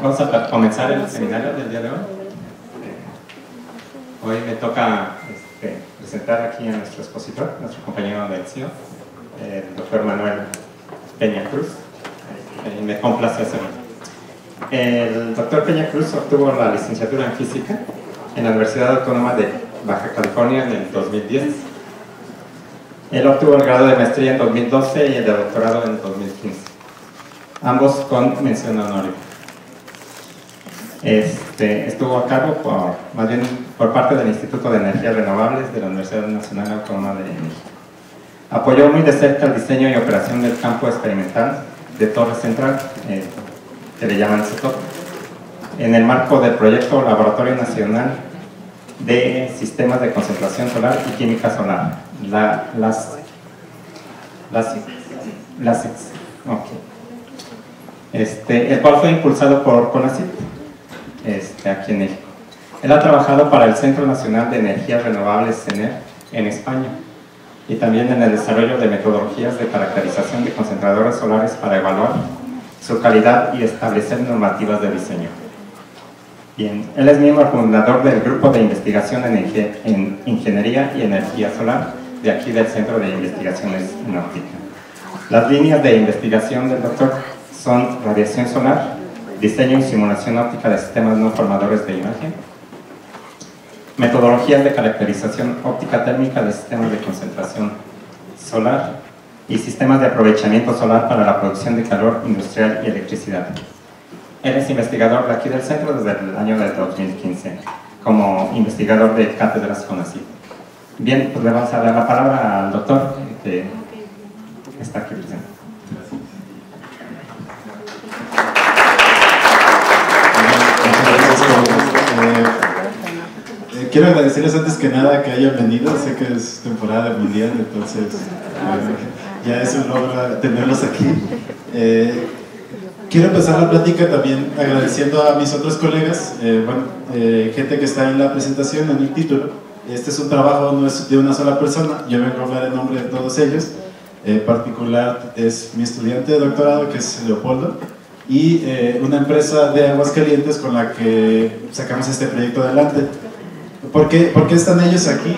Vamos a comenzar el seminario del día de hoy. Hoy me toca presentar aquí a nuestro expositor, nuestro compañero de acción, el doctor Manuel Peña Cruz. Me complace hacerlo. El doctor Peña Cruz obtuvo la licenciatura en física en la Universidad Autónoma de Baja California en el 2010. Él obtuvo el grado de maestría en 2012 y el de doctorado en 2015, ambos con mención honorífica. Estuvo a cargo por parte del Instituto de Energías Renovables de la Universidad Nacional Autónoma de México. Apoyó muy de cerca el diseño y operación del campo experimental de Torre Central, que le llaman CETOP, en el marco del proyecto Laboratorio Nacional de Sistemas de Concentración Solar y Química Solar, LASIX. El cual fue impulsado por CONACYT, aquí en México. Él ha trabajado para el Centro Nacional de Energías Renovables, CENER, en España, y también en el desarrollo de metodologías de caracterización de concentradores solares para evaluar su calidad y establecer normativas de diseño. Bien, él es miembro fundador del Grupo de Investigación en Ingeniería y Energía Solar, de aquí del Centro de Investigaciones en Óptica. Las líneas de investigación del doctor son radiación solar, diseño y simulación óptica de sistemas no formadores de imagen, metodologías de caracterización óptica térmica de sistemas de concentración solar y sistemas de aprovechamiento solar para la producción de calor industrial y electricidad. Él es investigador de aquí del centro desde el año del 2015, como investigador de cátedras CONACYT. Bien, pues le vamos a dar la palabra al doctor que está aquí presente. Quiero agradecerles antes que nada que hayan venido. Sé que es temporada mundial, entonces ya es un logro tenerlos aquí. Quiero empezar la plática también agradeciendo a mis otros colegas, gente que está en la presentación, en el título. Este es un trabajo, no es de una sola persona, yo vengo a hablar en nombre de todos ellos. En particular es mi estudiante de doctorado, que es Leopoldo, y una empresa de Aguascalientes con la que sacamos este proyecto adelante. ¿Por qué están ellos aquí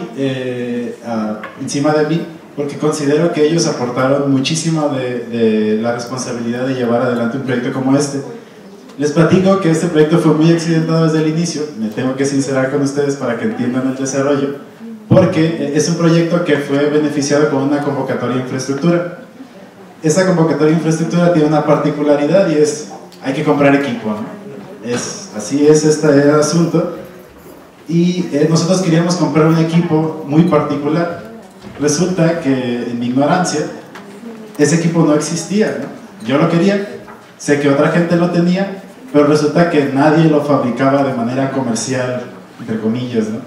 encima de mí? Porque considero que ellos aportaron muchísimo de la responsabilidad de llevar adelante un proyecto como este. Les platico que este proyecto fue muy accidentado desde el inicio, me tengo que sincerar con ustedes para que entiendan el desarrollo, porque es un proyecto que fue beneficiado con una convocatoria de infraestructura. Esa convocatoria de infraestructura tiene una particularidad y es, hay que comprar equipo, ¿no? Así es este asunto. Y nosotros queríamos comprar un equipo muy particular. Resulta que en mi ignorancia ese equipo no existía, ¿no? Yo lo quería, sé que otra gente lo tenía, pero resulta que nadie lo fabricaba de manera comercial, entre comillas, ¿no?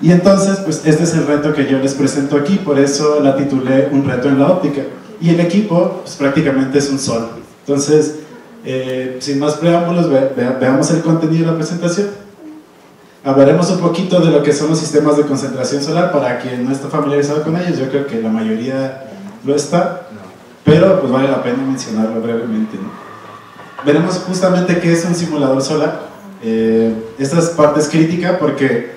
Y entonces, pues este es el reto que yo les presento aquí, por eso la titulé Un reto en la óptica. Y el equipo, pues prácticamente es un sol. Entonces, sin más preámbulos, veamos el contenido de la presentación. Hablaremos un poquito de lo que son los sistemas de concentración solar. Para quien no está familiarizado con ellos, yo creo que la mayoría lo está, pero pues vale la pena mencionarlo brevemente, ¿no? Veremos justamente qué es un simulador solar. Esta parte es crítica porque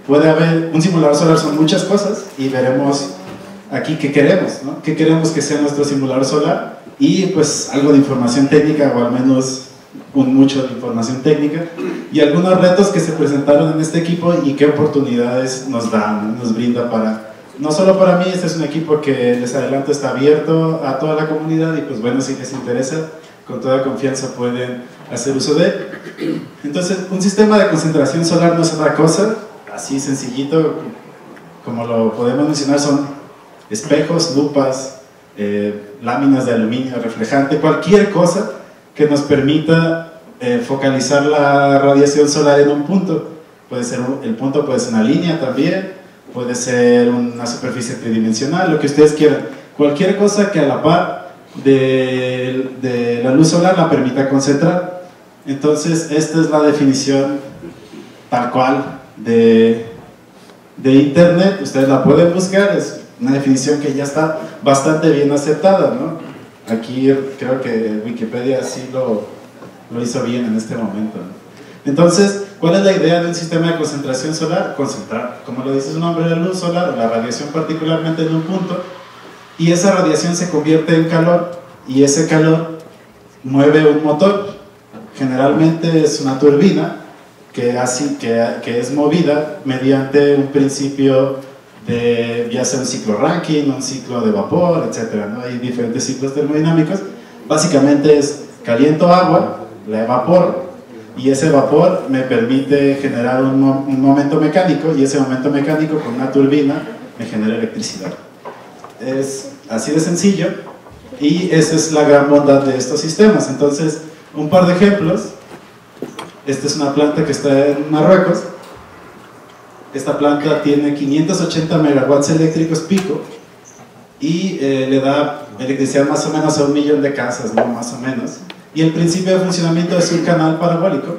puede haber, un simulador solar son muchas cosas, y veremos aquí qué queremos, ¿no? Qué queremos que sea nuestro simulador solar, y pues algo de información técnica, o al menos mucho de información técnica, y algunos retos que se presentaron en este equipo y qué oportunidades nos dan, nos brinda para, no solo para mí. Este es un equipo que les adelanto está abierto a toda la comunidad, y pues bueno, si les interesa, con toda confianza pueden hacer uso de él. Entonces, un sistema de concentración solar no es otra cosa, así sencillito como lo podemos mencionar, son espejos, lupas, láminas de aluminio reflejante, cualquier cosa que nos permita focalizar la radiación solar en un punto. Puede ser el punto, puede ser una línea también, puede ser una superficie tridimensional, lo que ustedes quieran. Cualquier cosa que a la par de la luz solar la permita concentrar. Entonces, esta es la definición tal cual de Internet. Ustedes la pueden buscar, es una definición que ya está bastante bien aceptada, ¿no? Aquí creo que Wikipedia sí lo hizo bien en este momento, ¿no? Entonces, ¿cuál es la idea de un sistema de concentración solar? Concentrar, como lo dice su nombre, la luz solar, o la radiación particularmente en un punto, y esa radiación se convierte en calor, y ese calor mueve un motor. Generalmente es una turbina que es movida mediante un principio de, ya sea un ciclo Rankine, un ciclo de vapor, etc., ¿no? Hay diferentes ciclos termodinámicos. Básicamente es caliento agua, la evaporo, y ese vapor me permite generar un momento mecánico, y ese momento mecánico con una turbina me genera electricidad. Es así de sencillo, y esa es la gran bondad de estos sistemas. Entonces, un par de ejemplos. Esta es una planta que está en Marruecos. Esta planta tiene 580 megawatts eléctricos pico, y le da electricidad más o menos a 1 millón de casas, ¿no? Más o menos. Y el principio de funcionamiento es un canal parabólico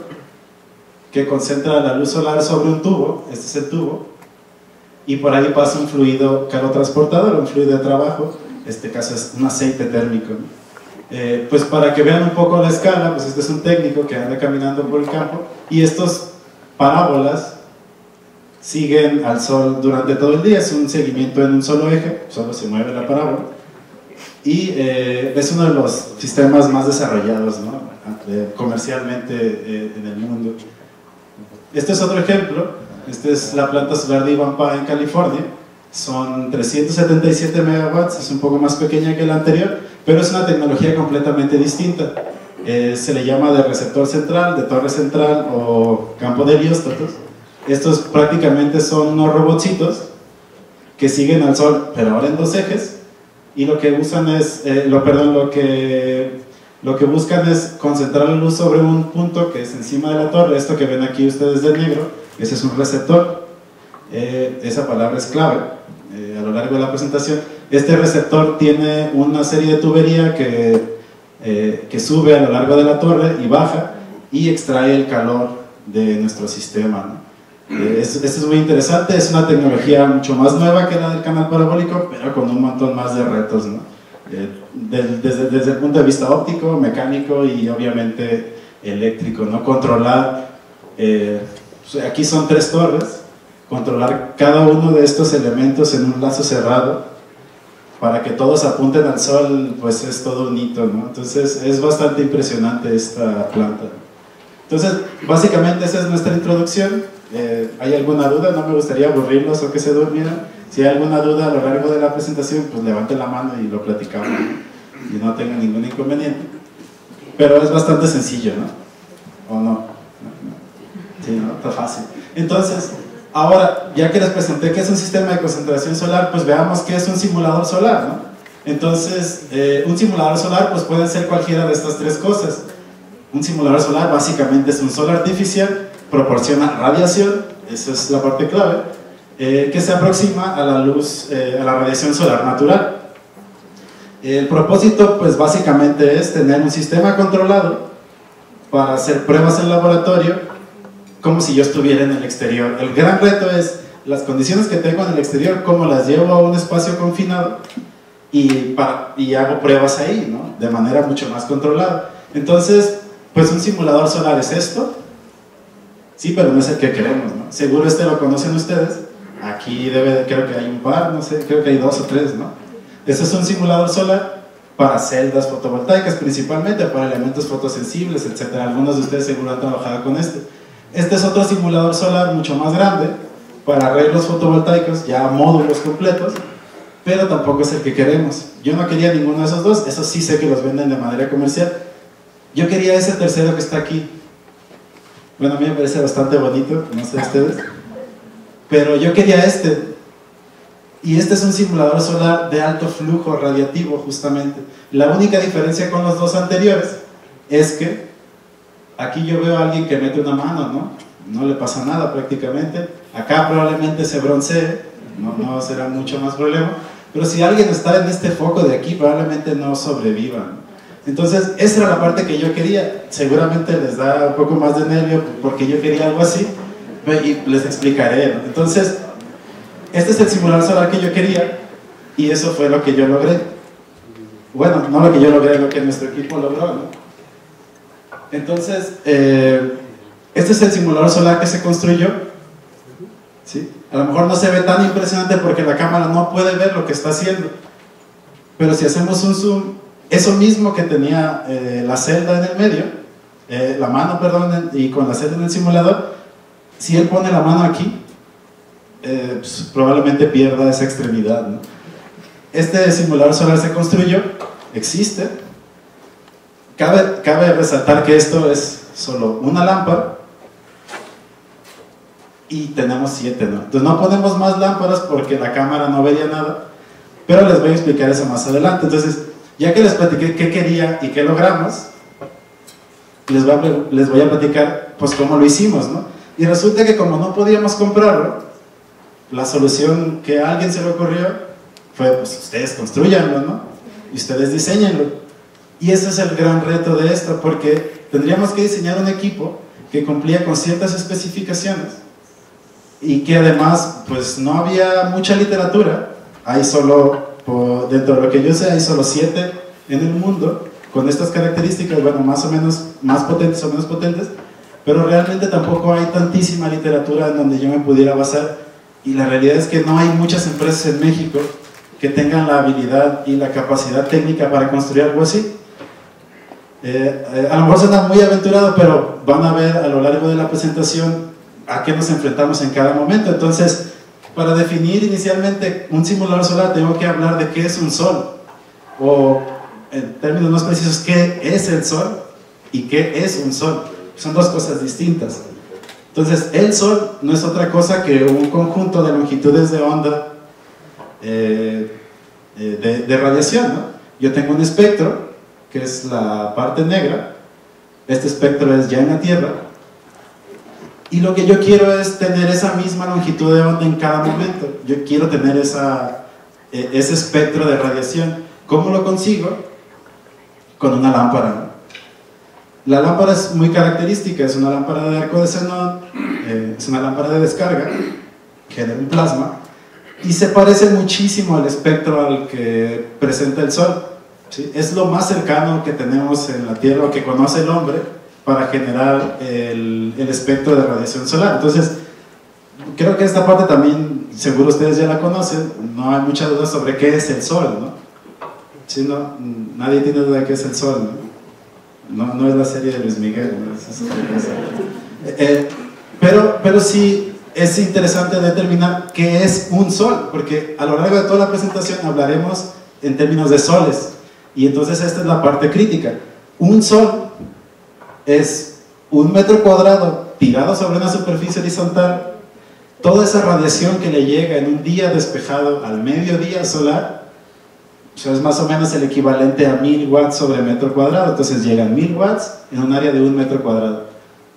que concentra la luz solar sobre un tubo. Este es el tubo, y por ahí pasa un fluido calotransportador, un fluido de trabajo. Este caso es un aceite térmico, ¿no? Pues para que vean un poco la escala, pues este es un técnico que anda caminando por el campo, y estos parábolas siguen al sol durante todo el día. Es un seguimiento en un solo eje, solo se mueve la parábola, y es uno de los sistemas más desarrollados, ¿no? Comercialmente en el mundo. Este es otro ejemplo. Esta es la planta solar de Ivanpah en California. Son 377 megawatts, es un poco más pequeña que la anterior, pero es una tecnología completamente distinta. Se le llama de receptor central, de torre central o campo de helióstatos. Estos prácticamente son unos robotcitos que siguen al sol, pero ahora en 2 ejes, y lo que usan es, lo que buscan es concentrar la luz sobre un punto que es encima de la torre. Esto que ven aquí ustedes de negro, ese es un receptor. Esa palabra es clave a lo largo de la presentación. Este receptor tiene una serie de tubería que sube a lo largo de la torre y baja, y extrae el calor de nuestro sistema, ¿no? Esto es muy interesante. Es una tecnología mucho más nueva que la del canal parabólico, pero con un montón más de retos, ¿no? Desde el punto de vista óptico, mecánico y obviamente eléctrico, ¿no? Controlar, aquí son 3 torres. Controlar cada uno de estos elementos en un lazo cerrado para que todos apunten al sol, pues es todo un hito, ¿no? Entonces es bastante impresionante esta planta. Entonces, básicamente esa es nuestra introducción. ¿Hay alguna duda? No me gustaría aburrirlos o que se durmieran. Si hay alguna duda a lo largo de la presentación, pues levanten la mano y lo platicamos, ¿no? Y no tengan ningún inconveniente. Pero es bastante sencillo, ¿no? ¿O no? Sí, ¿no? Está fácil. Entonces, ahora, ya que les presenté qué es un sistema de concentración solar, pues veamos qué es un simulador solar, ¿no? Entonces, un simulador solar pues puede ser cualquiera de estas 3 cosas. Un simulador solar básicamente es un sol artificial, proporciona radiación, esa es la parte clave, que se aproxima a la luz, a la radiación solar natural. El propósito pues básicamente es tener un sistema controlado para hacer pruebas en laboratorio, como si yo estuviera en el exterior. El gran reto es las condiciones que tengo en el exterior, cómo las llevo a un espacio confinado y hago pruebas ahí, ¿no? De manera mucho más controlada. Entonces, pues un simulador solar es esto. Sí, pero no es el que queremos, ¿no? Seguro este lo conocen ustedes. Aquí creo que hay un par, no sé, creo que hay 2 o 3, ¿no? Este es un simulador solar para celdas fotovoltaicas principalmente, para elementos fotosensibles, etc. Algunos de ustedes seguro han trabajado con este. Este es otro simulador solar mucho más grande para arreglos fotovoltaicos, ya módulos completos, pero tampoco es el que queremos. Yo no quería ninguno de esos 2, esos sí sé que los venden de manera comercial. Yo quería ese tercero que está aquí. Bueno, a mí me parece bastante bonito, no sé ustedes, pero yo quería este. Y este es un simulador solar de alto flujo radiativo, justamente. La única diferencia con los 2 anteriores es que aquí yo veo a alguien que mete una mano, ¿no? No le pasa nada prácticamente. Acá probablemente se broncee, no será mucho más problema. Pero si alguien está en este foco de aquí, probablemente no sobreviva, ¿no? Entonces, esa era la parte que yo quería. Seguramente les da un poco más de nervio porque yo quería algo así, y les explicaré, ¿no? Entonces, este es el simulador solar que yo quería, y eso fue lo que yo logré. Bueno, no lo que yo logré, lo que nuestro equipo logró, ¿no? Entonces, este es el simulador solar que se construyó, ¿sí? A lo mejor no se ve tan impresionante porque la cámara no puede ver lo que está haciendo, pero si hacemos un zoom, eso mismo que tenía la celda en el medio, la mano, perdón, y con la celda en el simulador, si él pone la mano aquí, pues, probablemente pierda esa extremidad, ¿no? Este simulador solar se construyó, existe. Cabe resaltar que esto es solo una lámpara y tenemos 7, ¿no? Entonces no ponemos más lámparas porque la cámara no vería nada, pero les voy a explicar eso más adelante. Entonces, ya que les platiqué qué quería y qué logramos, les voy a platicar pues cómo lo hicimos, ¿no? Y resulta que como no podíamos comprarlo, la solución que a alguien se le ocurrió fue, pues ustedes construyanlo, ¿no? Y ustedes diseñenlo. Y ese es el gran reto de esto, porque tendríamos que diseñar un equipo que cumplía con ciertas especificaciones y que además, pues no había mucha literatura. Hay solo, dentro de lo que yo sé, hay solo 7 en el mundo con estas características, bueno, más o menos, más potentes o menos potentes, pero realmente tampoco hay tantísima literatura en donde yo me pudiera basar, y la realidad es que no hay muchas empresas en México que tengan la habilidad y la capacidad técnica para construir algo así. A lo mejor suena muy aventurado, pero van a ver a lo largo de la presentación a qué nos enfrentamos en cada momento. Entonces, para definir inicialmente un simulador solar tengo que hablar de qué es un sol, o en términos más precisos, qué es el sol y qué es un sol. Son dos cosas distintas. Entonces, el sol no es otra cosa que un conjunto de longitudes de onda de radiación, ¿no? Yo tengo un espectro, que es la parte negra. Este espectro es ya en la Tierra, y lo que yo quiero es tener esa misma longitud de onda en cada momento. Yo quiero tener ese espectro de radiación. ¿Cómo lo consigo? Con una lámpara, ¿no? La lámpara es muy característica, es una lámpara de arco de xenón, es una lámpara de descarga, genera un plasma, y se parece muchísimo al espectro al que presenta el Sol, ¿sí? Es lo más cercano que tenemos en la Tierra, o que conoce el hombre, para generar el espectro de radiación solar. Entonces, creo que esta parte también, seguro ustedes ya la conocen, no hay mucha duda sobre qué es el Sol, ¿no? ¿Sí, no? Nadie tiene duda de qué es el Sol, ¿no? No es la serie de Luis Miguel, ¿no? Pero sí es interesante determinar qué es un sol, porque a lo largo de toda la presentación hablaremos en términos de soles, y entonces esta es la parte crítica. Un sol es 1 metro cuadrado tirado sobre una superficie horizontal. Toda esa radiación que le llega en un día despejado al mediodía solar, o sea, es más o menos el equivalente a 1000 watts sobre metro cuadrado. Entonces llegan 1000 watts en un área de 1 metro cuadrado.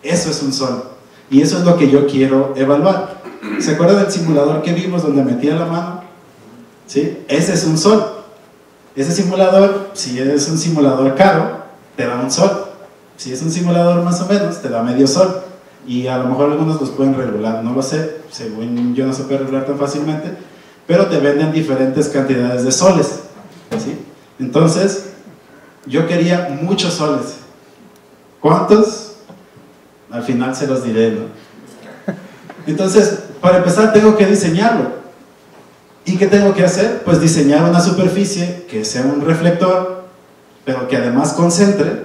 Eso es un sol, y eso es lo que yo quiero evaluar. ¿Se acuerdan del simulador que vimos donde metía la mano? ¿Sí? Ese es un sol. Ese simulador, si es un simulador caro, te da un sol. Si es un simulador más o menos, te da medio sol. Y a lo mejor algunos los pueden regular, no lo sé, según yo no se puede regular tan fácilmente, pero te venden diferentes cantidades de soles, ¿sí? Entonces, yo quería muchos soles. ¿Cuántos? Al final se los diré, ¿no? Entonces, para empezar tengo que diseñarlo. ¿Y qué tengo que hacer? Pues diseñar una superficie que sea un reflector, pero que además concentre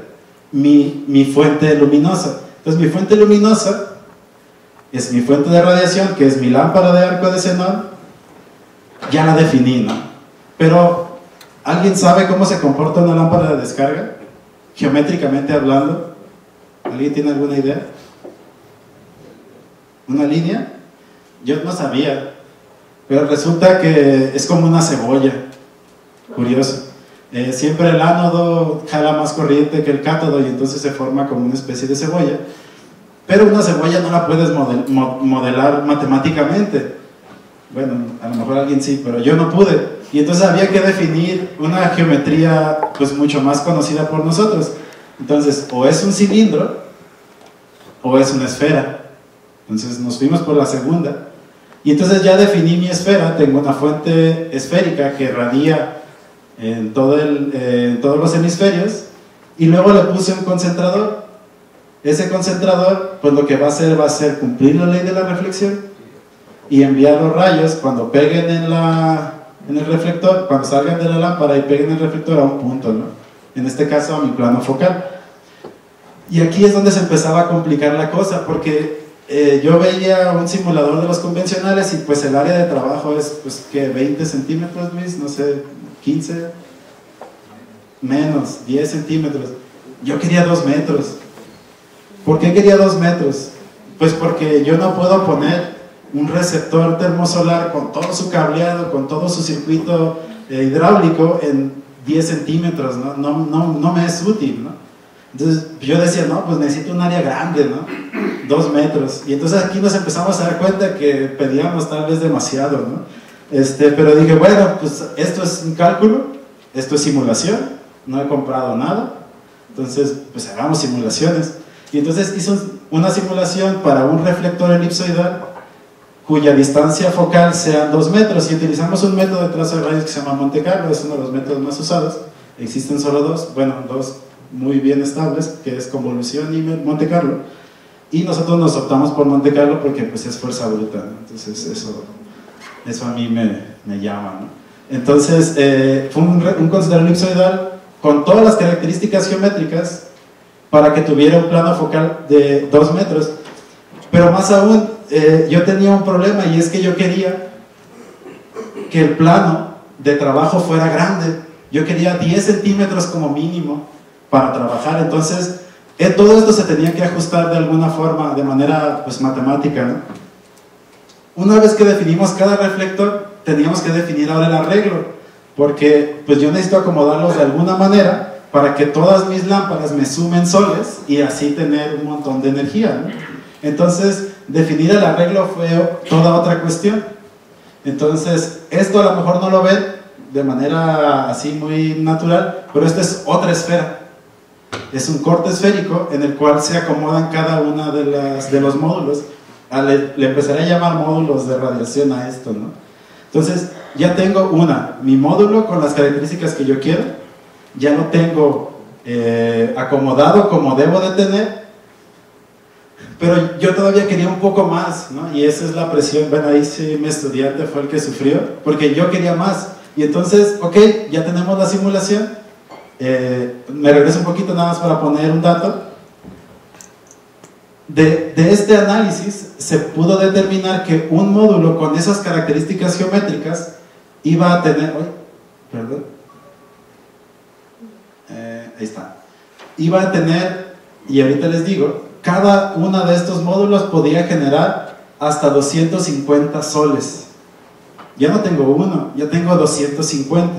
mi fuente luminosa. Entonces mi fuente luminosa es mi fuente de radiación, que es mi lámpara de arco de xenón. Ya la definí, ¿no? Pero, ¿alguien sabe cómo se comporta una lámpara de descarga? Geométricamente hablando, ¿alguien tiene alguna idea? ¿Una línea? Yo no sabía, pero resulta que es como una cebolla. Curioso. Siempre el ánodo jala más corriente que el cátodo, y entonces se forma como una especie de cebolla. Pero una cebolla no la puedes modelar matemáticamente. Bueno, a lo mejor alguien sí, pero yo no pude. Y entonces había que definir una geometría pues mucho más conocida por nosotros. Entonces, o es un cilindro o es una esfera. Entonces nos fuimos por la segunda. Y entonces ya definí mi esfera. Tengo una fuente esférica que radia en todos los hemisferios, y luego le puse un concentrador. Ese concentrador, pues lo que va a hacer cumplir la ley de la reflexión y enviar los rayos cuando peguen en el reflector, cuando salgan de la lámpara y peguen el reflector a un punto, ¿no? En este caso a mi plano focal. Y aquí es donde se empezaba a complicar la cosa, porque yo veía un simulador de los convencionales y pues el área de trabajo es, pues, ¿qué? 20 centímetros, Luis, no sé, 15, menos, 10 centímetros. Yo quería 2 metros. ¿Por qué quería 2 metros? Pues porque yo no puedo poner un receptor termosolar con todo su cableado, con todo su circuito hidráulico en 10 centímetros, ¿no? No me es útil, ¿no? Entonces yo decía, no, pues necesito un área grande, ¿no? 2 metros. Y entonces aquí nos empezamos a dar cuenta que pedíamos tal vez demasiado, ¿no? Pero dije, bueno, pues esto es un cálculo, esto es simulación, no he comprado nada, entonces pues hagamos simulaciones. Y entonces hizo una simulación para un reflector elipsoidal cuya distancia focal sea 2 metros, y utilizamos un método de trazo de rayos que se llama Monte Carlo, es uno de los métodos más usados. Existen solo dos, bueno, dos muy bien estables, que es convolución y Monte Carlo, y nosotros nos optamos por Monte Carlo porque pues es fuerza bruta, ¿no? Entonces eso a mí me llama, ¿no? Entonces fue un concentrador elipsoidal con todas las características geométricas para que tuviera un plano focal de 2 metros, pero más aún yo tenía un problema, y es que yo quería que el plano de trabajo fuera grande. Yo quería 10 centímetros como mínimo para trabajar. Entonces todo esto se tenía que ajustar de alguna forma, de manera pues matemática, ¿no? Una vez que definimos cada reflector, teníamos que definir ahora el arreglo, porque pues yo necesito acomodarlos de alguna manera para que todas mis lámparas me sumen soles y así tener un montón de energía, ¿no? Entonces definir el arreglo fue toda otra cuestión. Entonces esto a lo mejor no lo ven de manera así muy natural, pero esta es otra esfera. Es un corte esférico en el cual se acomodan cada una de los módulos. Le empezaré a llamar módulos de radiación a esto, ¿no? Entonces ya tengo mi módulo con las características que yo quiero, ya lo tengo acomodado como debo de tener, pero yo todavía quería un poco más, ¿no? Y esa es la presión. Bueno, ahí sí mi estudiante fue el que sufrió, porque yo quería más. Y entonces, ok, ya tenemos la simulación. Me regreso un poquito nada más para poner un dato. De este análisis se pudo determinar que un módulo con esas características geométricas iba a tener... ahí está. Iba a tener, y ahorita les digo, cada uno de estos módulos podía generar hasta 250 soles. Ya no tengo uno, ya tengo 250.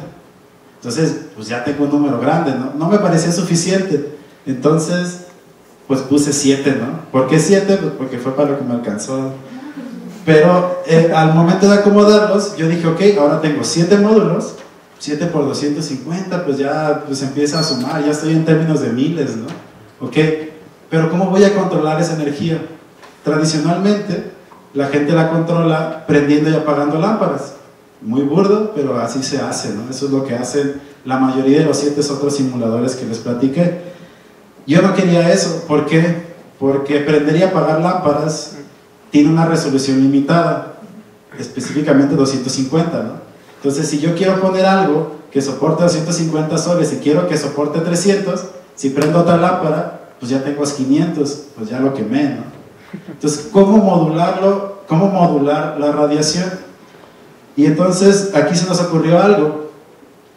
Entonces, pues ya tengo un número grande, ¿no? No me parecía suficiente. Entonces, pues puse 7, ¿no? ¿Por qué 7? Pues porque fue para lo que me alcanzó. Pero al momento de acomodarlos, yo dije, ok, ahora tengo 7 módulos, 7 por 250, pues ya pues empieza a sumar, ya estoy en términos de miles, ¿no? Ok, pero ¿cómo voy a controlar esa energía? Tradicionalmente, la gente la controla prendiendo y apagando lámparas. Muy burdo, pero así se hace, ¿no? Eso es lo que hacen la mayoría de los 7 otros simuladores que les platiqué. Yo no quería eso. ¿Por qué? Porque prender y apagar lámparas tiene una resolución limitada, específicamente 250, ¿no? Entonces, si yo quiero poner algo que soporte 250 soles y quiero que soporte 300, si prendo otra lámpara, pues ya tengo 500, pues ya lo quemé, ¿no? Entonces, ¿cómo modularlo? ¿Cómo modular la radiación? Y entonces aquí se nos ocurrió algo.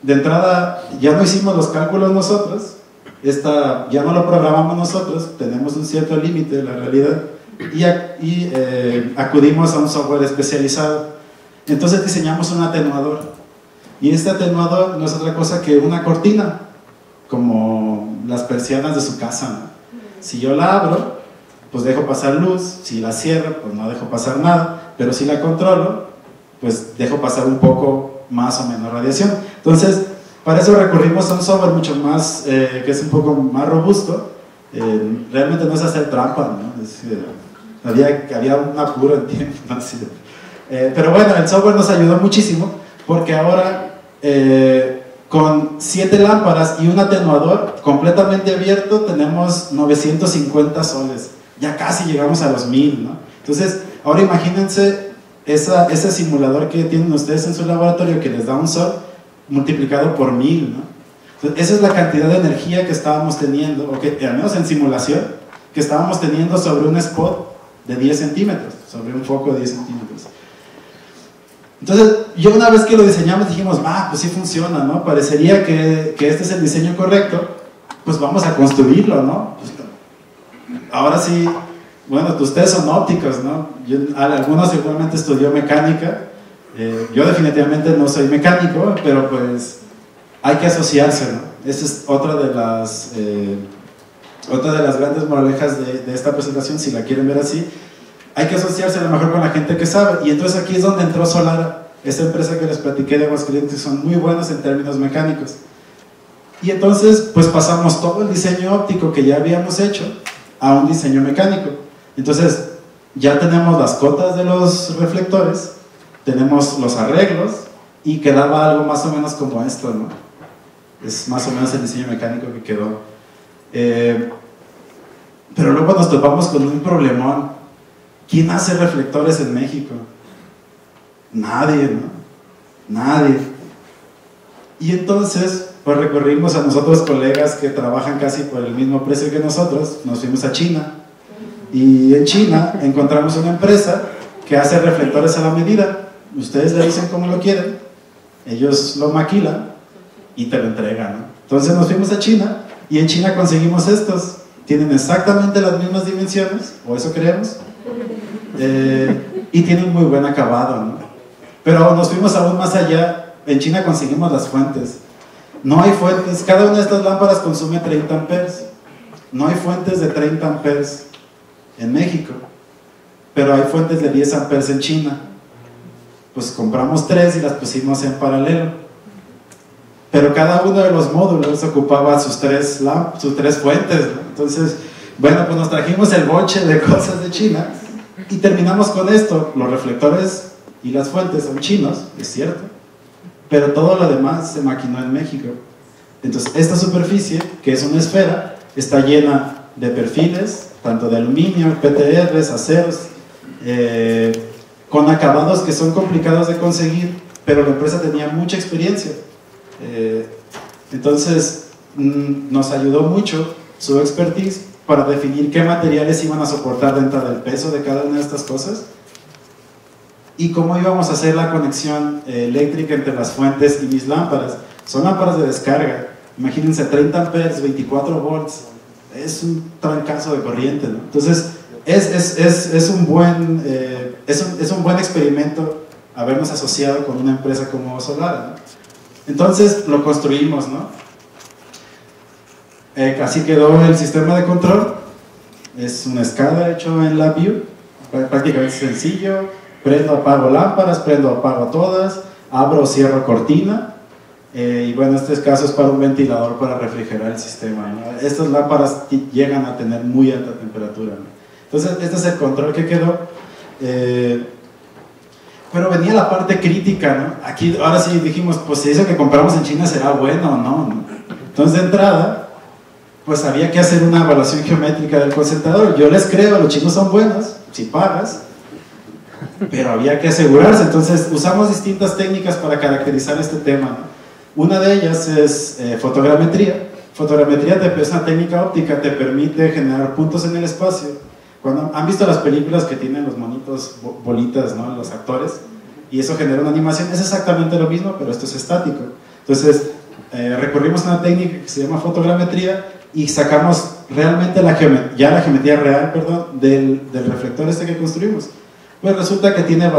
De entrada, ya no hicimos los cálculos nosotros, ya no lo programamos nosotros, tenemos un cierto límite de la realidad, y acudimos a un software especializado. Entonces diseñamos un atenuador, y este atenuador no es otra cosa que una cortina, como las persianas de su casa, ¿no? Si yo la abro, pues dejo pasar luz; si la cierro, pues no dejo pasar nada, pero si la controlo, pues dejo pasar un poco más o menos radiación. Entonces, para eso recurrimos a un software mucho más, que es un poco más robusto. Realmente no es hacer trampa, ¿no? Había un apuro en tiempo, ¿no? Pero bueno, el software nos ayudó muchísimo, porque ahora con 7 lámparas y un atenuador completamente abierto, tenemos 950 soles. Ya casi llegamos a los 1000, ¿no? Entonces, ahora imagínense ese simulador que tienen ustedes en su laboratorio que les da un sol multiplicado por 1000, ¿no? Entonces, esa es la cantidad de energía que estábamos teniendo, o que al menos en simulación, que estábamos teniendo sobre un spot de 10 centímetros, sobre un foco de 10 centímetros. Entonces, yo una vez que lo diseñamos dijimos, pues sí funciona, ¿no? Parecería que este es el diseño correcto, pues vamos a construirlo, ¿no? Pues, ahora sí, bueno, ustedes son ópticos, ¿no? Algunos seguramente estudió mecánica, yo definitivamente no soy mecánico, pero pues hay que asociarse, ¿no? Esa es otra de las grandes moralejas de esta presentación, si la quieren ver así. Hay que asociarse a lo mejor con la gente que sabe, y entonces aquí es donde entró Solara, esa empresa que les platiqué de Aguascalientes, que son muy buenos en términos mecánicos. Y entonces pues pasamos todo el diseño óptico que ya habíamos hecho a un diseño mecánico. Entonces ya tenemos las cotas de los reflectores, tenemos los arreglos, y quedaba algo más o menos como esto, ¿no? Es más o menos el diseño mecánico que quedó. Pero luego nos topamos con un problemón. ¿Quién hace reflectores en México? Nadie, ¿no? Nadie. Y entonces, pues recurrimos a nosotros colegas que trabajan casi por el mismo precio que nosotros, nos fuimos a China, y en China encontramos una empresa que hace reflectores a la medida. Ustedes le dicen cómo lo quieren, ellos lo maquilan y te lo entregan, ¿no? Entonces nos fuimos a China, y en China conseguimos estos. Tienen exactamente las mismas dimensiones, o eso creemos, y tienen muy buen acabado, ¿no? Pero nos fuimos aún más allá. En China conseguimos las fuentes. No hay fuentes, cada una de estas lámparas consume 30 amperes. No hay fuentes de 30 amperes en México, pero hay fuentes de 10 amperes en China. Pues compramos 3 y las pusimos en paralelo, pero cada uno de los módulos ocupaba sus 3 fuentes, ¿no? Entonces, bueno, pues nos trajimos el boche de cosas de China y terminamos con esto. Los reflectores y las fuentes son chinos, es cierto, pero todo lo demás se maquinó en México. Entonces, esta superficie, que es una esfera, está llena de perfiles, tanto de aluminio, PTRs, aceros, con acabados que son complicados de conseguir, pero la empresa tenía mucha experiencia. Entonces, nos ayudó mucho su expertise para definir qué materiales iban a soportar dentro del peso de cada una de estas cosas y cómo íbamos a hacer la conexión eléctrica entre las fuentes y mis lámparas. Son lámparas de descarga, imagínense, 30 amperes, 24 volts, es un trancazo de corriente, ¿no? Entonces es un buen experimento habernos asociado con una empresa como Solara, ¿no? Entonces lo construimos, ¿no? Así quedó el sistema de control. Es una SCADA hecho en LabVIEW, prácticamente sencillo. Prendo, apago lámparas, prendo, apago todas, abro o cierro cortina, y bueno, este caso es para un ventilador para refrigerar el sistema, ¿no? Estas lámparas llegan a tener muy alta temperatura, ¿no? Entonces este es el control que quedó. Pero venía la parte crítica, ¿no? Aquí ahora sí dijimos, pues si eso que compramos en China será bueno o no, ¿no? Entonces de entrada pues había que hacer una evaluación geométrica del concentrador. Yo les creo, los chinos son buenos si pagas, pero había que asegurarse. Entonces usamos distintas técnicas para caracterizar este tema, ¿no? Una de ellas es fotogrametría. Fotogrametría es una técnica óptica, te permite generar puntos en el espacio. Cuando han visto las películas que tienen los monitos bolitas, ¿no? Los actores, y eso genera una animación, es exactamente lo mismo, pero esto es estático. Entonces recurrimos a una técnica que se llama fotogrametría y sacamos realmente la geometría real, del reflector este que construimos. Pues resulta que tiene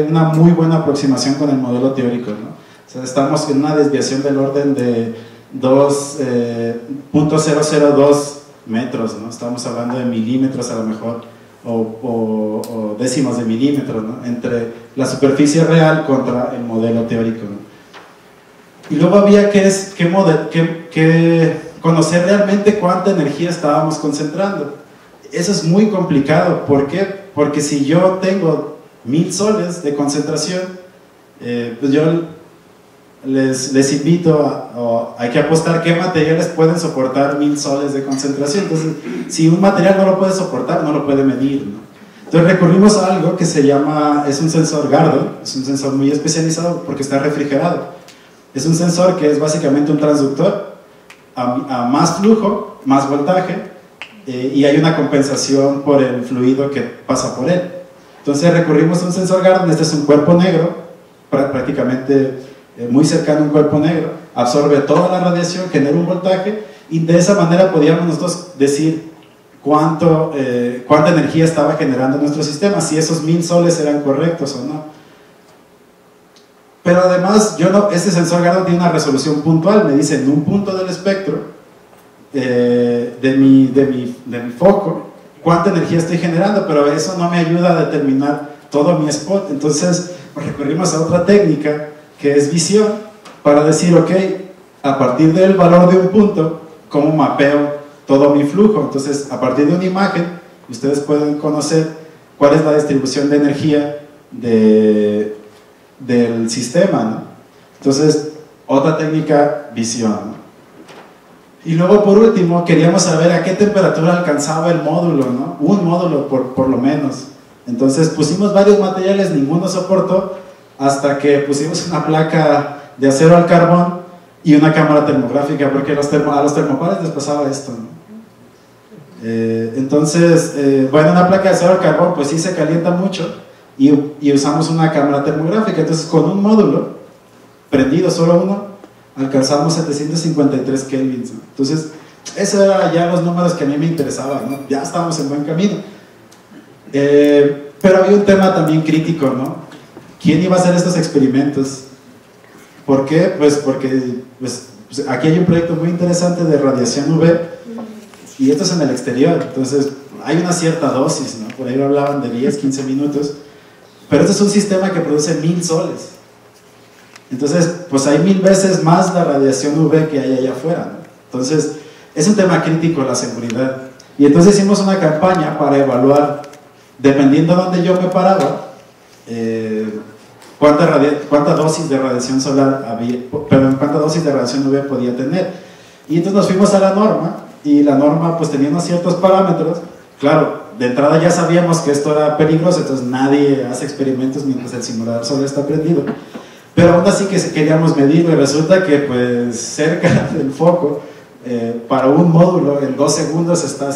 una muy buena aproximación con el modelo teórico, ¿no? O sea, estamos en una desviación del orden de 2.002 metros, ¿no? Estamos hablando de milímetros a lo mejor, o décimas de milímetros, ¿no? Entre la superficie real contra el modelo teórico, ¿no? Y luego había que conocer realmente cuánta energía estábamos concentrando. Eso es muy complicado. ¿Por qué? Porque si yo tengo 1000 soles de concentración, pues yo les invito hay que apostar qué materiales pueden soportar 1000 soles de concentración. Entonces, si un material no lo puede soportar, no lo puede medir, ¿no? Entonces recurrimos a algo que se llama, es un sensor Gardel, es un sensor muy especializado porque está refrigerado. Es un sensor que es básicamente un transductor a más flujo, más voltaje, y hay una compensación por el fluido que pasa por él. Entonces recurrimos a un sensor Gardel. Este es un cuerpo negro, prácticamente muy cercano a un cuerpo negro, absorbe toda la radiación, genera un voltaje, y de esa manera podíamos nosotros decir cuánta energía estaba generando nuestro sistema, si esos 1000 soles eran correctos o no. Pero además, este sensor Gardel tiene una resolución puntual, me dice en un punto del espectro de mi foco cuánta energía estoy generando, pero eso no me ayuda a determinar todo mi spot. Entonces recurrimos a otra técnica que es visión, para decir, ok, a partir del valor de un punto, ¿cómo mapeo todo mi flujo? Entonces, a partir de una imagen, ustedes pueden conocer cuál es la distribución de energía del sistema, ¿no? Entonces, otra técnica, visión, ¿no? Y luego, por último, queríamos saber a qué temperatura alcanzaba el módulo, ¿no? Un módulo, por lo menos. Entonces, pusimos varios materiales, ninguno soportó, hasta que pusimos una placa de acero al carbón y una cámara termográfica, porque a los termopares les pasaba esto, ¿no? Entonces, bueno, una placa de acero al carbón pues sí se calienta mucho, y usamos una cámara termográfica. Entonces, con un módulo prendido, solo uno, alcanzamos 753 kelvins, ¿no? Entonces, esos eran ya los números que a mí me interesaban, ¿no? Ya estábamos en buen camino. Pero había un tema también crítico, ¿no? ¿Quién iba a hacer estos experimentos? ¿Por qué? Pues porque aquí hay un proyecto muy interesante de radiación UV, y esto es en el exterior. Entonces hay una cierta dosis, ¿no? Por ahí hablaban de 10, 15 minutos, pero este es un sistema que produce 1000 soles. Entonces, pues hay 1000 veces más la radiación UV que hay allá afuera, ¿no? Entonces, es un tema crítico la seguridad. Y entonces hicimos una campaña para evaluar, dependiendo de dónde yo me paraba, cuánta dosis de radiación solar había, perdón, cuánta dosis de radiación UV podía tener. Y entonces nos fuimos a la norma, y la norma pues tenía unos ciertos parámetros. Claro, de entrada ya sabíamos que esto era peligroso, entonces nadie hace experimentos mientras el simulador solo está prendido. Pero aún así que queríamos medirlo, y resulta que pues cerca del foco, para un módulo en 2 segundos está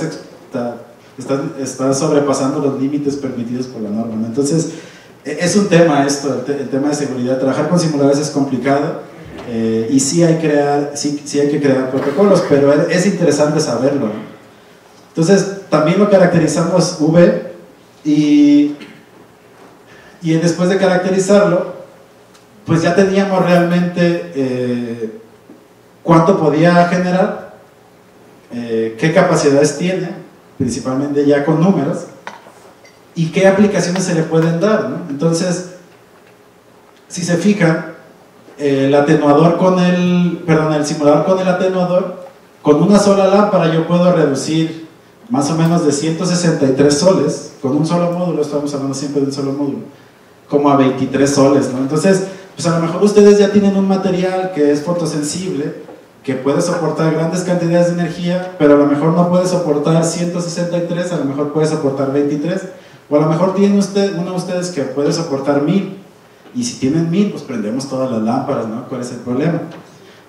sobrepasando los límites permitidos por la norma, ¿no? Entonces es un tema esto, el tema de seguridad. Trabajar con simuladores es complicado, y sí hay que crear protocolos, pero es interesante saberlo, ¿no? Entonces también lo caracterizamos V, y después de caracterizarlo, pues ya teníamos realmente cuánto podía generar, qué capacidades tiene, principalmente ya con números, y qué aplicaciones se le pueden dar, ¿no? Entonces, si se fijan, el simulador con el atenuador, con una sola lámpara yo puedo reducir más o menos de 163 soles, con un solo módulo, estamos hablando siempre de un solo módulo, como a 23 soles, ¿no? Entonces, pues a lo mejor ustedes ya tienen un material que es fotosensible, que puede soportar grandes cantidades de energía, pero a lo mejor no puede soportar 163, a lo mejor puede soportar 23, o a lo mejor tiene uno de ustedes que puede soportar 1000, y si tienen 1000, pues prendemos todas las lámparas, ¿no? ¿Cuál es el problema?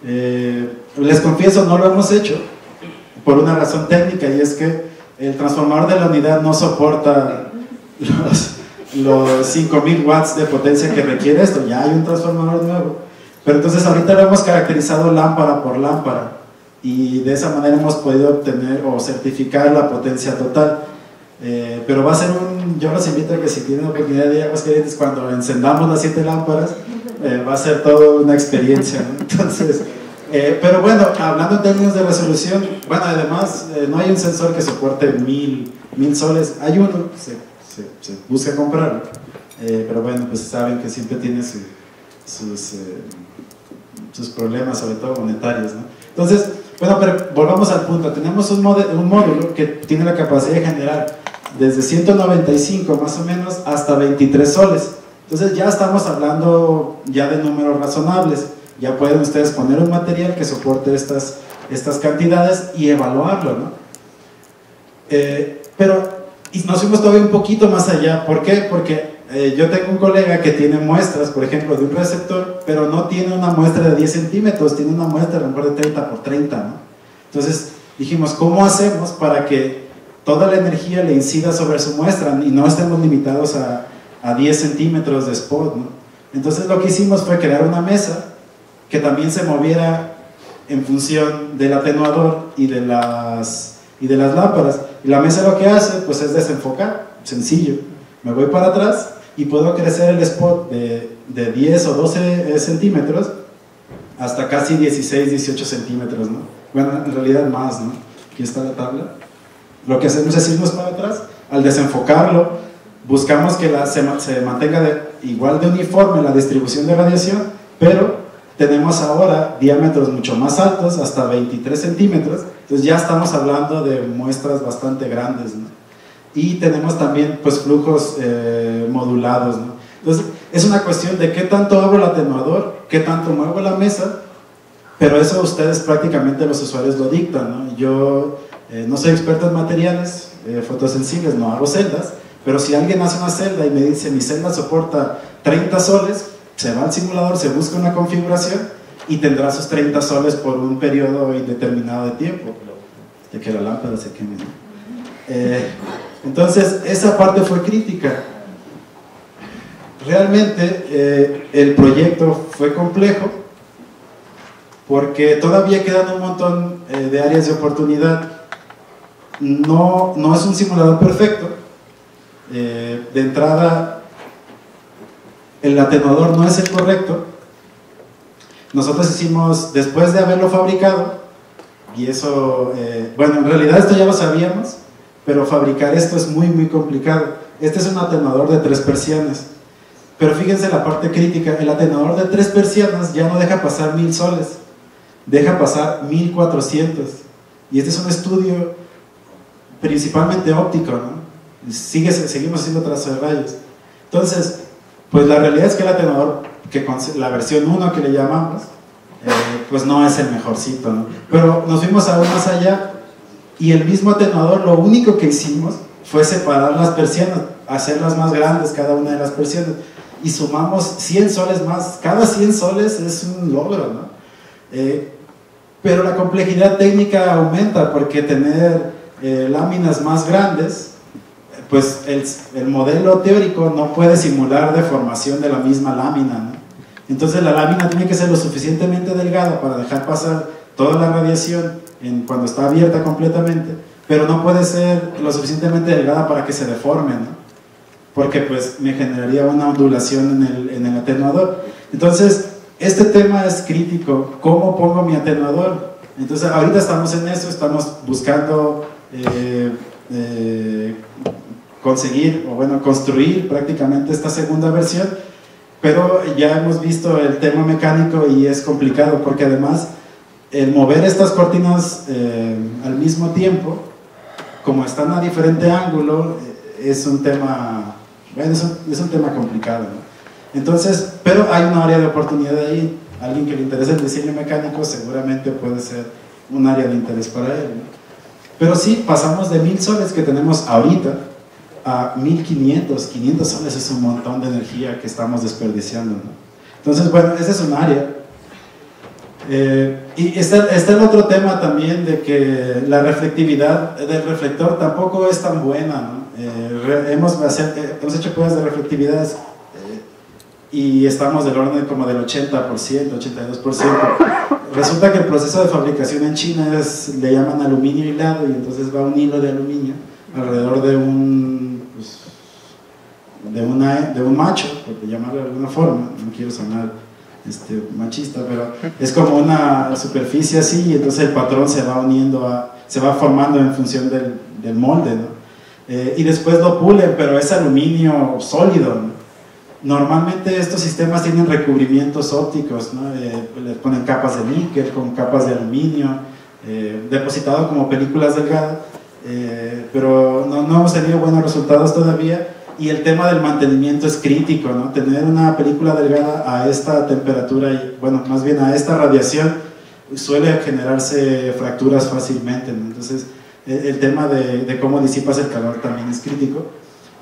Les confieso, no lo hemos hecho por una razón técnica, y es que el transformador de la unidad no soporta los 5000 watts de potencia que requiere esto. Ya hay un transformador nuevo, pero entonces ahorita lo hemos caracterizado lámpara por lámpara, y de esa manera hemos podido obtener o certificar la potencia total. Pero va a ser yo los invito a que si tienen oportunidad de ir a Aguascalientes, cuando encendamos las 7 lámparas, va a ser toda una experiencia, ¿no? Entonces, pero bueno, hablando en términos de resolución, bueno, además no hay un sensor que soporte 1000 soles. Hay uno, se busca comprarlo, pero bueno, pues saben que siempre tiene sus problemas, sobre todo monetarios, ¿no? Entonces, bueno, pero volvamos al punto. Tenemos un módulo que tiene la capacidad de generar desde 195 más o menos hasta 23 soles. Entonces ya estamos hablando ya de números razonables. ya pueden ustedes poner un material que soporte estas cantidades y evaluarlo, ¿no? Pero nos fuimos todavía un poquito más allá. ¿Por qué? Porque yo tengo un colega que tiene muestras, por ejemplo, de un receptor, pero no tiene una muestra de 10 centímetros, tiene una muestra a lo mejor de 30 por 30, ¿no? Entonces dijimos, ¿cómo hacemos para que toda la energía le incida sobre su muestra y no estemos limitados a 10 centímetros de spot, ¿no? Entonces lo que hicimos fue crear una mesa que también se moviera en función del atenuador y de las lámparas. Y la mesa lo que hace pues es desenfocar, sencillo. Me voy para atrás y puedo crecer el spot de 10 o 12 centímetros hasta casi 16, 18 centímetros, ¿no? Bueno, en realidad más, ¿no? Aquí está la tabla. Lo que hacemos es irnos para atrás. Al desenfocarlo, buscamos que se mantenga igual de uniforme la distribución de radiación, pero tenemos ahora diámetros mucho más altos, hasta 23 centímetros, entonces ya estamos hablando de muestras bastante grandes, ¿no? Y tenemos también pues flujos modulados, ¿no? Entonces es una cuestión de qué tanto abro el atenuador, qué tanto muevo la mesa, pero eso ustedes prácticamente los usuarios lo dictan, ¿no? Yo no soy experto en materiales fotosensibles, no hago celdas, pero si alguien hace una celda y me dice mi celda soporta 30 soles, se va al simulador, se busca una configuración y tendrá sus 30 soles por un periodo indeterminado de tiempo, de que la lámpara se queme, ¿no? Entonces esa parte fue crítica. Realmente el proyecto fue complejo porque todavía quedan un montón de áreas de oportunidad. No es un simulador perfecto. De entrada, el atenuador no es el correcto. Nosotros hicimos, después de haberlo fabricado, y eso, bueno, en realidad esto ya lo sabíamos, pero fabricar esto es muy muy complicado. Este es un atenuador de 3 persianas, pero fíjense la parte crítica, el atenuador de 3 persianas ya no deja pasar 1000 soles, deja pasar 1400, y este es un estudio principalmente óptico, ¿no? Seguimos haciendo trazo de rayos. Entonces, pues la realidad es que el atenuador, la versión 1 que le llamamos, pues no es el mejorcito, ¿no? Pero nos fuimos aún más allá y el mismo atenuador, lo único que hicimos fue separar las persianas, hacerlas más grandes cada una de las persianas y sumamos 100 soles más. Cada 100 soles es un logro, ¿no? Pero la complejidad técnica aumenta porque tener láminas más grandes, pues el modelo teórico no puede simular deformación de la misma lámina, ¿no? Entonces la lámina tiene que ser lo suficientemente delgada para dejar pasar toda la radiación cuando está abierta completamente, pero no puede ser lo suficientemente delgada para que se deforme, ¿no? Porque pues me generaría una ondulación en el atenuador. Entonces este tema es crítico. ¿Cómo pongo mi atenuador? Entonces ahorita estamos en eso, estamos buscando conseguir, o bueno, construir prácticamente esta segunda versión, pero ya hemos visto el tema mecánico y es complicado porque además el mover estas cortinas al mismo tiempo, como están a diferente ángulo, es un tema, bueno, es un tema complicado, ¿no? Entonces, pero hay un área de oportunidad ahí. Alguien que le interese el diseño mecánico seguramente puede ser un área de interés para él, ¿no? Pero sí, pasamos de 1000 soles que tenemos ahorita a 1500. 500 soles es un montón de energía que estamos desperdiciando, ¿no? Entonces, bueno, ese es un área. Y está el otro tema también de que la reflectividad del reflector tampoco es tan buena, ¿no? Hemos hecho pruebas de reflectividad y estamos del orden como del 80%, 82%. Resulta que el proceso de fabricación en China le llaman aluminio hilado, y entonces va un hilo de aluminio alrededor de un macho, por llamarlo de alguna forma. No quiero sonar machista, pero es como una superficie así, y entonces el patrón se va uniendo, se va formando en función del molde, ¿no? Y después lo pulen, pero es aluminio sólido, ¿no? Normalmente estos sistemas tienen recubrimientos ópticos, ¿no? Les ponen capas de níquel con capas de aluminio, depositado como películas delgadas, pero no hemos tenido buenos resultados todavía. y el tema del mantenimiento es crítico, ¿no? Tener una película delgada a esta temperatura, y, bueno, más bien a esta radiación, suele generarse fracturas fácilmente, ¿no? Entonces, el tema de cómo disipas el calor también es crítico.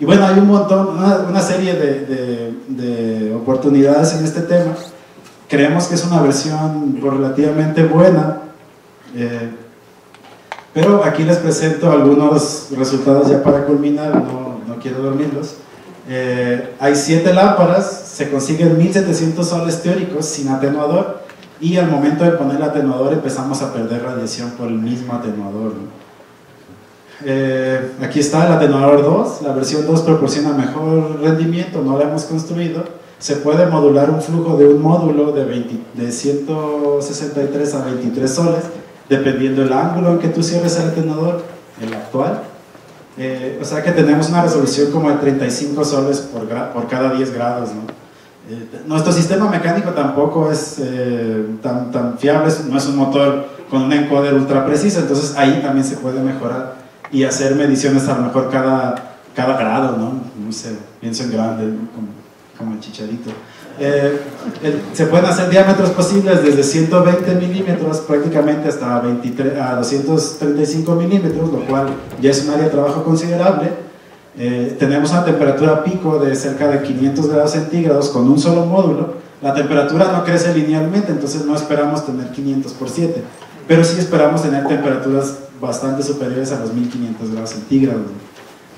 Y bueno, hay un montón, una serie de oportunidades en este tema. Creemos que es una versión relativamente buena, pero aquí les presento algunos resultados ya para culminar, no quiero dormirlos. Hay 7 lámparas, se consiguen 1700 soles teóricos sin atenuador, y al momento de poner el atenuador empezamos a perder radiación por el mismo atenuador, ¿no? Aquí está el atenuador 2, la versión 2 proporciona mejor rendimiento, no la hemos construido. Se puede modular un flujo de un módulo de 163 a 23 soles, dependiendo del ángulo en que tú cierres el atenuador, el actual. O sea que tenemos una resolución como de 35 soles por cada 10 grados, ¿no? Nuestro sistema mecánico tampoco es tan fiable, no es un motor con un encoder ultra preciso, entonces ahí también se puede mejorar y hacer mediciones a lo mejor cada grado, ¿no? No sé, pienso en grande, ¿no? Como el Chicharito. Se pueden hacer diámetros posibles desde 120 milímetros prácticamente hasta 235 milímetros, lo cual ya es un área de trabajo considerable. Tenemos una temperatura pico de cerca de 500 grados centígrados con un solo módulo. La temperatura no crece linealmente, entonces no esperamos tener 500 por 7, pero sí esperamos tener temperaturas bastante superiores a los 1500 grados centígrados.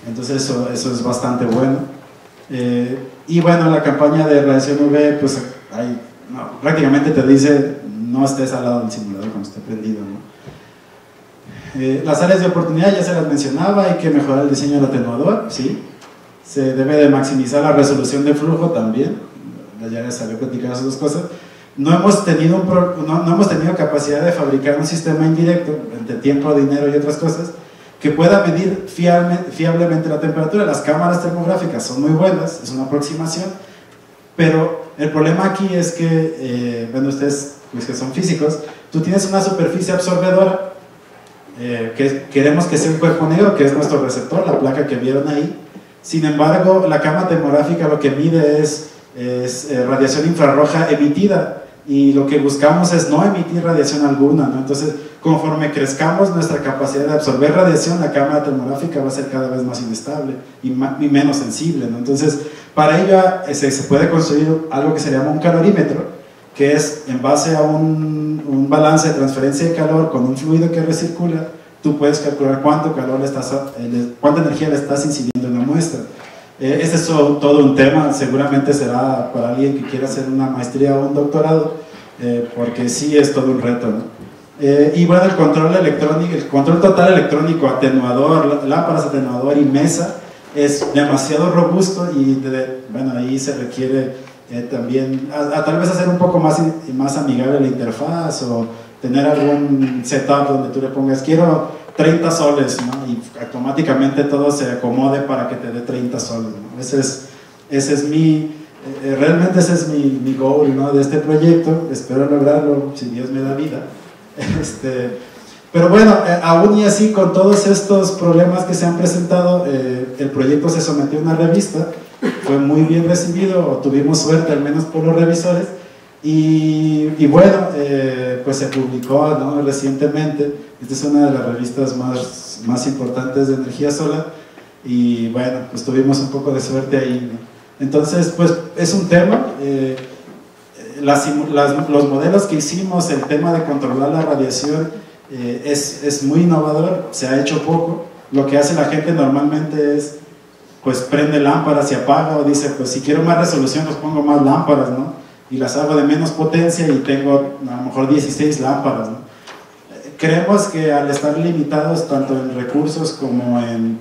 Entonces eso es bastante bueno. Y bueno, la campaña de radiación UV, pues prácticamente te dice no estés al lado del simulador cuando esté prendido, ¿no? Las áreas de oportunidad ya se las mencionaba, hay que mejorar el diseño del atenuador, ¿sí? Se debe de maximizar la resolución de flujo también, ya les había platicado esas dos cosas. No hemos tenido capacidad de fabricar un sistema indirecto, entre tiempo, dinero y otras cosas, que pueda medir fiablemente la temperatura. Las cámaras termográficas son muy buenas, es una aproximación, pero el problema aquí es que, bueno, ustedes pues, que son físicos, tú tienes una superficie absorbedora, que queremos que sea un cuerpo negro, que es nuestro receptor, la placa que vieron ahí. Sin embargo, la cámara termográfica lo que mide es radiación infrarroja emitida, y lo que buscamos es no emitir radiación alguna, ¿no? Entonces, conforme crezcamos nuestra capacidad de absorber radiación, la cámara termográfica va a ser cada vez más inestable y menos sensible, ¿no? Entonces, para ello se puede construir algo que se llama un calorímetro, que es en base a un balance de transferencia de calor con un fluido que recircula, tú puedes calcular cuánta energía le estás incidiendo en la muestra. Este es todo un tema, seguramente será para alguien que quiera hacer una maestría o un doctorado, porque sí es todo un reto, ¿no? Y bueno, el control electrónico, el control total electrónico, atenuador, lámparas, atenuador y mesa es demasiado robusto, y bueno, ahí se requiere también tal vez hacer un poco más amigable la interfaz, o tener algún setup donde tú le pongas quiero 30 soles, ¿no? Y automáticamente todo se acomode para que te dé 30 soles, ¿no? Realmente ese es mi goal, ¿no? De este proyecto. Espero lograrlo si Dios me da vida. Pero bueno, aún y así, con todos estos problemas que se han presentado, el proyecto se sometió a una revista, fue muy bien recibido, o tuvimos suerte al menos por los revisores, y bueno, pues se publicó, ¿no? Recientemente. Esta es una de las revistas más importantes de energía solar, y bueno, pues tuvimos un poco de suerte ahí, ¿no? Entonces, pues es un tema, los modelos que hicimos, el tema de controlar la radiación es muy innovador, se ha hecho poco. Lo que hace la gente normalmente es, pues prende lámparas y apaga, o dice, pues si quiero más resolución pues pongo más lámparas, ¿no? Y las hago de menos potencia y tengo a lo mejor 16 lámparas, ¿no? Creemos que al estar limitados tanto en recursos como en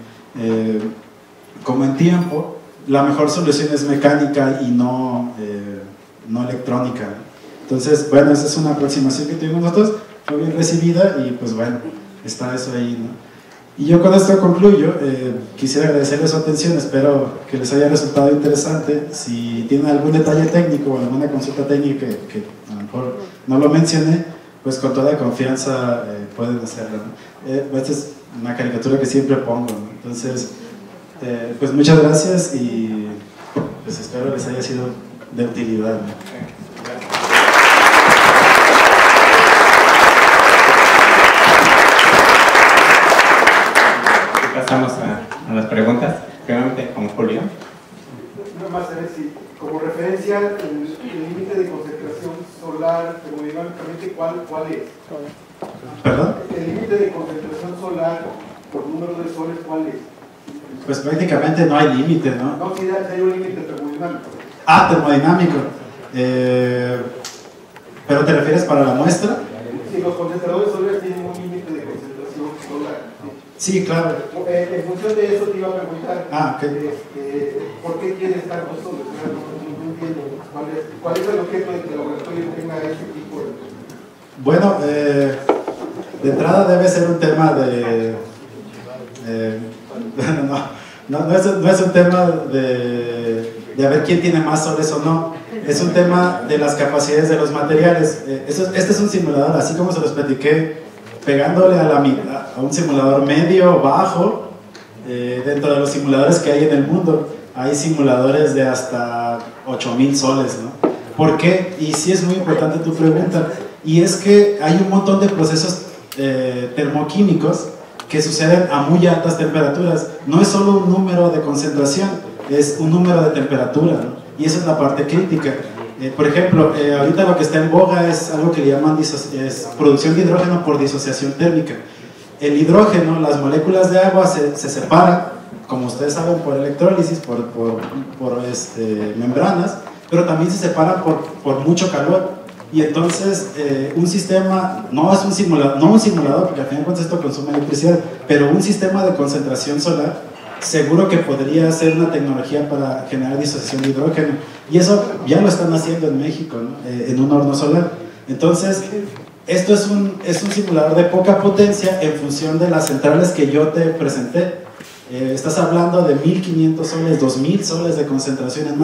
tiempo, la mejor solución es mecánica y no electrónica. Entonces, bueno, esa es una aproximación que tuvimos nosotros, fue bien recibida, y pues bueno, está eso ahí, ¿no? Y yo con esto concluyo. Quisiera agradecerles su atención, espero que les haya resultado interesante. Si tienen algún detalle técnico o alguna consulta técnica que a lo mejor no lo mencioné, pues con toda confianza pueden hacerlo, ¿no? Esta es una caricatura que siempre pongo, ¿no? Entonces, Pues muchas gracias y pues espero les haya sido de utilidad, ¿no? Pasamos a las preguntas, primeramente con Julio. Nada más a ver si, como referencia, el límite de concentración solar termodinámicamente, ¿cuál es? ¿Perdón? El límite de concentración solar por número de soles, ¿cuál es? Pues prácticamente no hay límite, ¿no? No, si hay un límite termodinámico. Ah, termodinámico. ¿Pero te refieres para la muestra? Sí, los concentradores solares tienen un límite de concentración solar. Sí, claro. En función de eso te iba a preguntar, okay. ¿Por qué quieres tantos soles? No entiendo. ¿Cuál es el objeto de que el laboratorio tenga ese tipo de...? Bueno, de entrada debe ser un tema de... no es un tema de a ver quién tiene más soles o no. Es un tema de las capacidades de los materiales. Este es un simulador, así como se los platiqué, pegándole a un simulador medio, bajo, dentro de los simuladores que hay en el mundo. Hay simuladores de hasta 8000 soles, ¿no? ¿Por qué? Y sí es muy importante tu pregunta. Y es que hay un montón de procesos termoquímicos que suceden a muy altas temperaturas. No es solo un número de concentración, es un número de temperatura, ¿no? Y esa es la parte crítica. Por ejemplo, ahorita lo que está en boga es algo que le llaman es producción de hidrógeno por disociación térmica. El hidrógeno, las moléculas de agua se separan, como ustedes saben, por electrólisis, por membranas, pero también se separan por mucho calor. Y entonces un sistema, no un simulador, porque al final de cuentas esto consume electricidad, pero un sistema de concentración solar seguro que podría ser una tecnología para generar disociación de hidrógeno. Y eso ya lo están haciendo en México, ¿no? En un horno solar. Entonces, esto es un simulador de poca potencia en función de las centrales que yo te presenté. Estás hablando de 1500 soles, 2000 soles de concentración en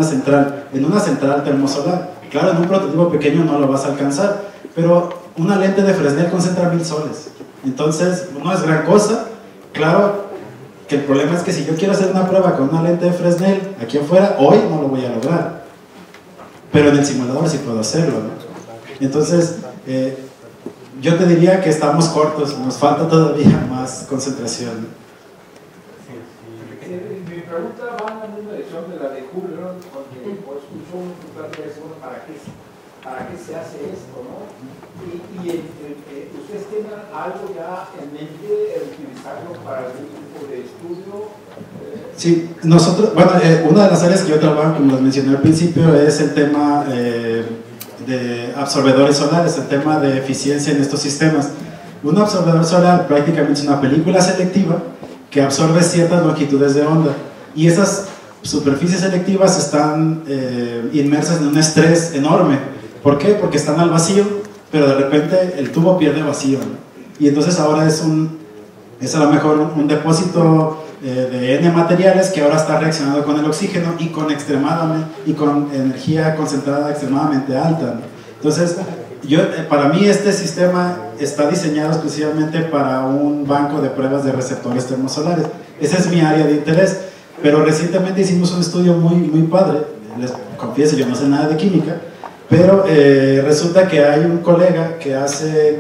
una central termosolar. Claro, en un prototipo pequeño no lo vas a alcanzar, pero una lente de Fresnel concentra 1000 soles. Entonces, no es gran cosa. Claro que el problema es que si yo quiero hacer una prueba con una lente de Fresnel aquí afuera, hoy no lo voy a lograr. Pero en el simulador sí puedo hacerlo, ¿no? Entonces, yo te diría que estamos cortos, nos falta todavía más concentración. Mi pregunta va en la misma dirección de la de Julio, porque escuchó un ¿para qué se hace esto, no? Y ¿ustedes tienen algo ya en mente utilizarlo para algún tipo de estudio? Sí, nosotros, bueno, una de las áreas que yo trabajo, como les mencioné al principio, es el tema de absorbedores solares, el tema de eficiencia en estos sistemas. Un absorbedor solar prácticamente es una película selectiva que absorbe ciertas longitudes de onda, y esas superficies selectivas están inmersas en un estrés enorme. ¿Por qué? Porque están al vacío, pero de repente el tubo pierde vacío, ¿no? Y entonces ahora es a lo mejor un depósito de N materiales que ahora está reaccionando con el oxígeno y con energía concentrada extremadamente alta, ¿no? Entonces, para mí este sistema está diseñado exclusivamente para un banco de pruebas de receptores termosolares. Esa es mi área de interés, pero recientemente hicimos un estudio muy padre. Les confieso, yo no sé nada de química, pero resulta que hay un colega que hace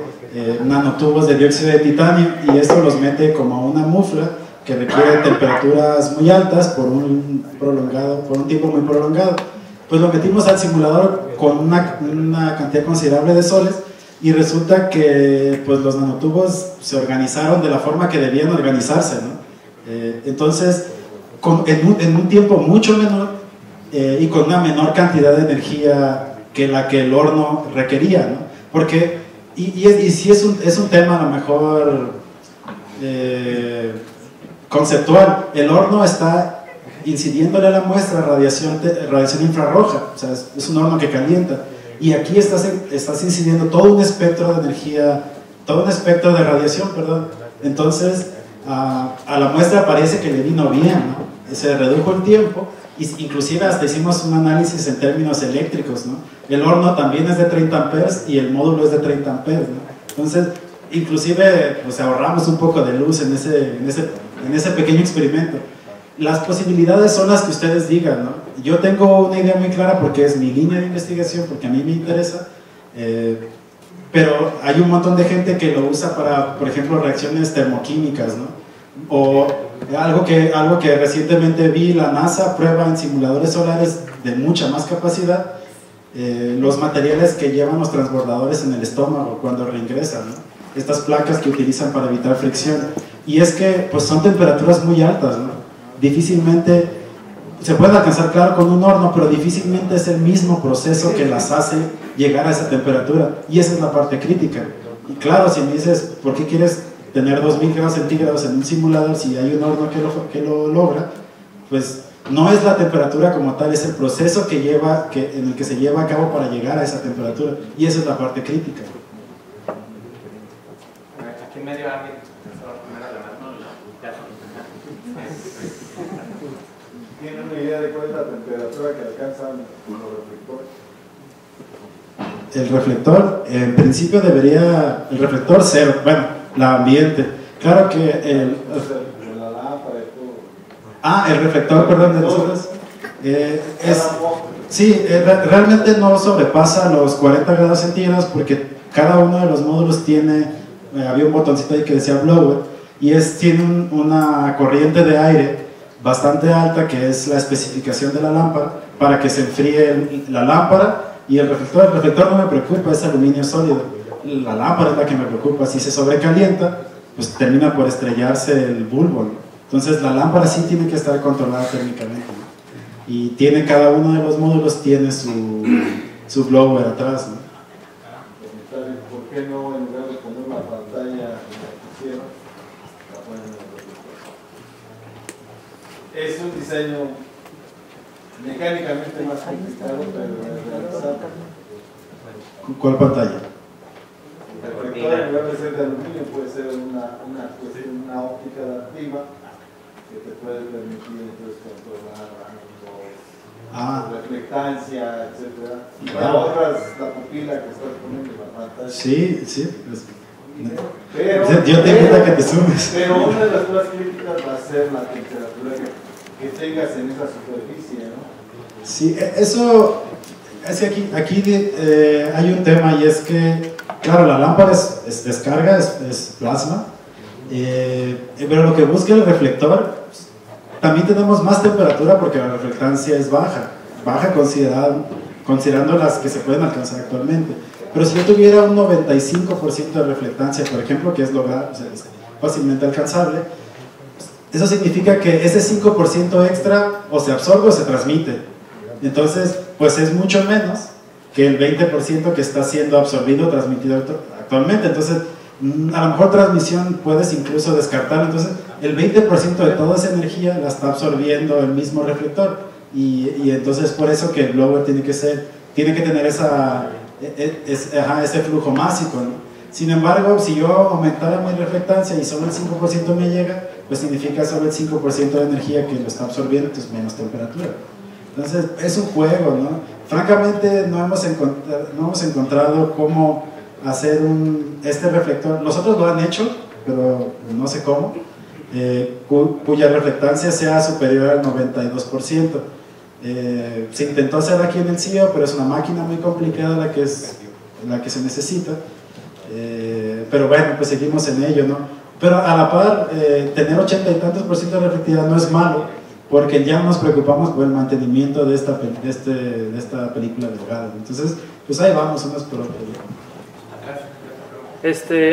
nanotubos de dióxido de titanio, y esto los mete como a una mufla que requiere temperaturas muy altas por un tiempo muy prolongado. Pues lo metimos al simulador con una cantidad considerable de soles, y resulta que pues los nanotubos se organizaron de la forma que debían organizarse, ¿no? Entonces, en un tiempo mucho menor y con una menor cantidad de energía que la que el horno requería, ¿no? Porque, y si es un tema a lo mejor conceptual, el horno está incidiéndole a la muestra radiación infrarroja, o sea, es un horno que calienta, y aquí estás incidiendo todo un espectro de energía, todo un espectro de radiación, perdón. Entonces a la muestra parece que le vino bien, ¿no? Se redujo el tiempo, inclusive hasta hicimos un análisis en términos eléctricos, ¿no? El horno también es de 30 amperes y el módulo es de 30 amperes, ¿no? Entonces, inclusive pues ahorramos un poco de luz en ese pequeño experimento. las posibilidades son las que ustedes digan, ¿no? Yo tengo una idea muy clara porque es mi línea de investigación, porque a mí me interesa, pero hay un montón de gente que lo usa para, por ejemplo, reacciones termoquímicas, ¿no? O algo que recientemente vi, la NASA prueba en simuladores solares de mucha más capacidad los materiales que llevan los transbordadores en el estómago cuando reingresan, ¿no? Estas placas que utilizan para evitar fricción. Y es que pues son temperaturas muy altas, ¿no? Difícilmente se puede alcanzar, claro, con un horno, pero difícilmente es el mismo proceso que las hace llegar a esa temperatura, y esa es la parte crítica. Y claro, si me dices, ¿por qué quieres tener 2000 grados centígrados en un simulador si hay un horno que lo logra? Pues no es la temperatura como tal, es el proceso en el que se lleva a cabo para llegar a esa temperatura, y esa es la parte crítica. Aquí en medio alguien. ¿Tienen una idea de cuál es la temperatura que alcanzan los reflectores? El reflector, en principio debería, el reflector cero, bueno, la ambiente. Claro que el reflector, perdón, de nosotros, sí, realmente no sobrepasa los 40 grados centígrados porque cada uno de los módulos tiene, había un botoncito ahí que decía blower, y tiene una corriente de aire bastante alta, que es la especificación de la lámpara, para que se enfríe la lámpara. Y el reflector no me preocupa, es aluminio sólido. La lámpara es la que me preocupa. Si se sobrecalienta, pues termina por estrellarse el bulbo, ¿no? Entonces la lámpara sí tiene que estar controlada térmicamente, ¿no? Y tiene, cada uno de los módulos tiene su blower atrás, ¿no? ¿Por qué no, en lugar de poner una pantalla en la pusieron, la ponen en el reflector? Es un diseño mecánicamente más complicado, pero de realizar. ¿Cuál pantalla? El reflector, en lugar de ser de aluminio, puede ser una óptica adaptiva que te puede permitir entonces controlar ángulos, reflectancia, etc. Y ahorras la pupila que estás poniendo en la pantalla. Sí, sí. Pero yo te invito a que te sumes. Pero una de las cosas críticas va a ser la temperatura que tengas en esa superficie, ¿no? Sí, eso es que aquí hay un tema, y es que, claro, la lámpara es descarga, es plasma, pero lo que busca el reflector, también tenemos más temperatura porque la reflectancia es baja considerando las que se pueden alcanzar actualmente. Pero si yo tuviera un 95% de reflectancia, por ejemplo, que es lograr, o sea, es fácilmente alcanzable, eso significa que ese 5% extra o se absorbe o se transmite. Entonces, pues es mucho menos que el 20% que está siendo absorbido o transmitido actualmente. Entonces, a lo mejor transmisión puedes incluso descartarlo. Entonces, el 20% de toda esa energía la está absorbiendo el mismo reflector. Y entonces, por eso que el blower tiene que tener ese flujo másico, ¿no? Sin embargo, si yo aumentara mi reflectancia y solo el 5% me llega, pues significa solo el 5% de energía que lo está absorbiendo, entonces menos temperatura. Entonces, es un juego, ¿no? Francamente, no hemos encontrado cómo hacer este reflector. Los otros lo han hecho, pero no sé cómo, cuya reflectancia sea superior al 92%. Se intentó hacer aquí en el CIO, pero es una máquina muy complicada la que se necesita. Pero bueno, pues seguimos en ello, ¿no? Pero a la par, tener 80 y tantos % de reflectividad no es malo, porque ya nos preocupamos por el mantenimiento de esta película delgada. Entonces, pues ahí vamos, unos por otros.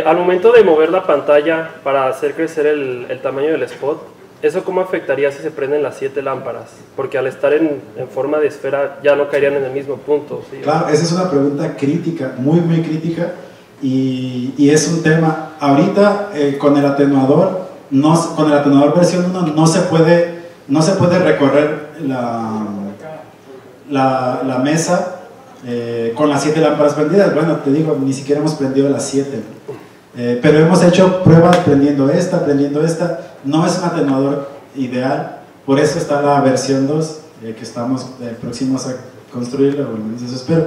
Al momento de mover la pantalla para hacer crecer el tamaño del spot, ¿eso cómo afectaría si se prenden las 7 lámparas? Porque al estar en forma de esfera ya no caerían en el mismo punto, ¿sí? Claro, esa es una pregunta crítica, muy muy crítica, y es un tema. Ahorita con el atenuador versión 1 no se puede recorrer la mesa con las 7 lámparas prendidas. Bueno, te digo, ni siquiera hemos prendido las 7, pero hemos hecho pruebas prendiendo esta. No es un atenuador ideal, por eso está la versión 2 que estamos próximos a construirla, bueno, eso espero.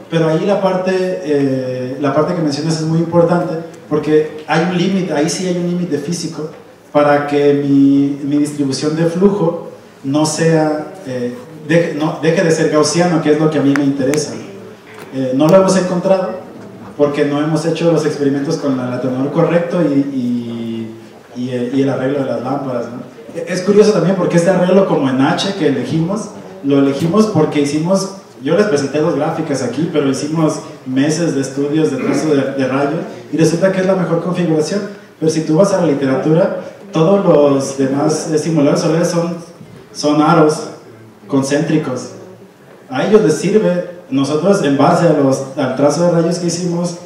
Pero ahí la parte que mencionas es muy importante, porque hay un límite, ahí sí hay un límite físico para que mi distribución de flujo no sea, deje de ser gaussiano, que es lo que a mí me interesa. No lo hemos encontrado porque no hemos hecho los experimentos con el atenuador correcto y el arreglo de las lámparas, ¿no? Es curioso también porque este arreglo como en H que elegimos, lo elegimos porque hicimos, yo les presenté dos gráficas aquí, pero hicimos meses de estudios de trazo de rayos y resulta que es la mejor configuración. Pero si tú vas a la literatura, todos los demás simuladores solares son aros concéntricos. A ellos les sirve. Nosotros, en base al trazo de rayos que hicimos,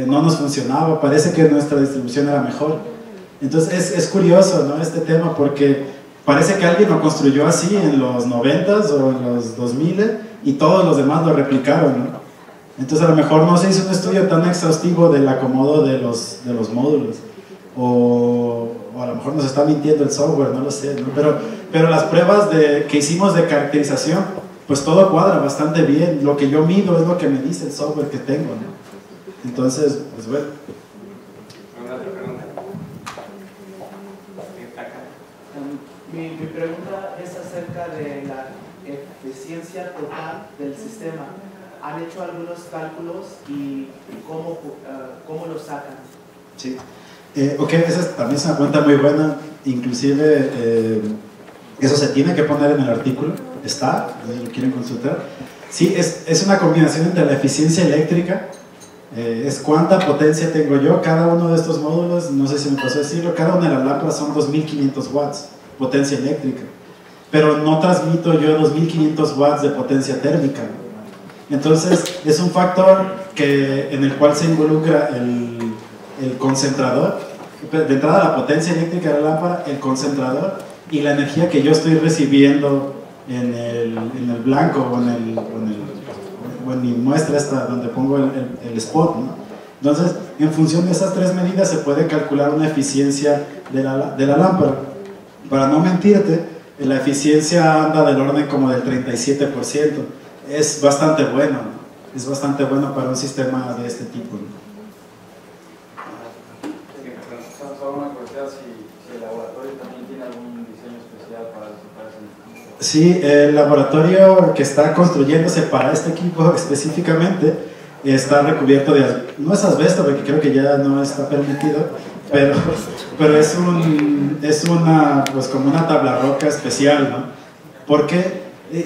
no nos funcionaba. Parece que nuestra distribución era mejor. Entonces es curioso, ¿no?, este tema, porque parece que alguien lo construyó así en los 90s o en los 2000 y todos los demás lo replicaron, ¿no? Entonces a lo mejor no se hizo un estudio tan exhaustivo del acomodo de los módulos, o a lo mejor nos está mintiendo el software, no lo sé, ¿no? Pero las pruebas que hicimos de caracterización, pues todo cuadra bastante bien. Lo que yo mido es lo que me dice el software que tengo, ¿no? Entonces, pues bueno. Mi pregunta es acerca de la eficiencia total del sistema. ¿Han hecho algunos cálculos y cómo lo sacan? Sí. Ok, esa también es una pregunta muy buena. Inclusive, eso se tiene que poner en el artículo. Está, si lo quieren consultar. Sí, es una combinación entre la eficiencia eléctrica, es cuánta potencia tengo yo. Cada uno de estos módulos, no sé si me pasó a decirlo, cada una de las lámparas son 2500 watts potencia eléctrica, pero no transmito yo 2500 watts de potencia térmica. Entonces es un factor en el cual se involucra el concentrador, de entrada la potencia eléctrica de la lámpara, el concentrador y la energía que yo estoy recibiendo en el blanco o en mi muestra esta donde pongo el spot, ¿no? Entonces, en función de esas tres medidas se puede calcular una eficiencia de la lámpara. Para no mentirte, la eficiencia anda del orden como del 37%. Es bastante bueno, ¿no? Es bastante bueno para un sistema de este tipo, ¿no? Solo una curiosidad, si el laboratorio también tiene algún diseño especial para ese. Sí, el laboratorio que está construyéndose para este equipo específicamente está recubierto de, no es asbesto porque creo que ya no está permitido, pero es una, pues como una tabla roca especial, ¿no? Porque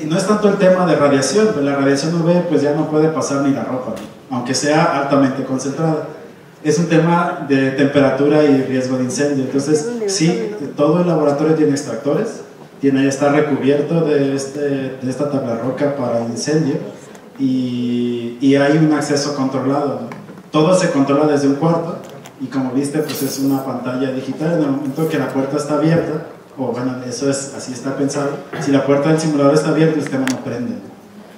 no es tanto el tema de radiación, pero la radiación UV pues ya no puede pasar ni la ropa, ¿no?, aunque sea altamente concentrada. Es un tema de temperatura y riesgo de incendio. Entonces, sí, todo el laboratorio tiene extractores, está recubierto de esta tabla roca para incendio y hay un acceso controlado, ¿no? Todo se controla desde un cuarto y como viste, pues es una pantalla digital. En el momento que la puerta está abierta, o bueno, así está pensado, si la puerta del simulador está abierta, el sistema no prende.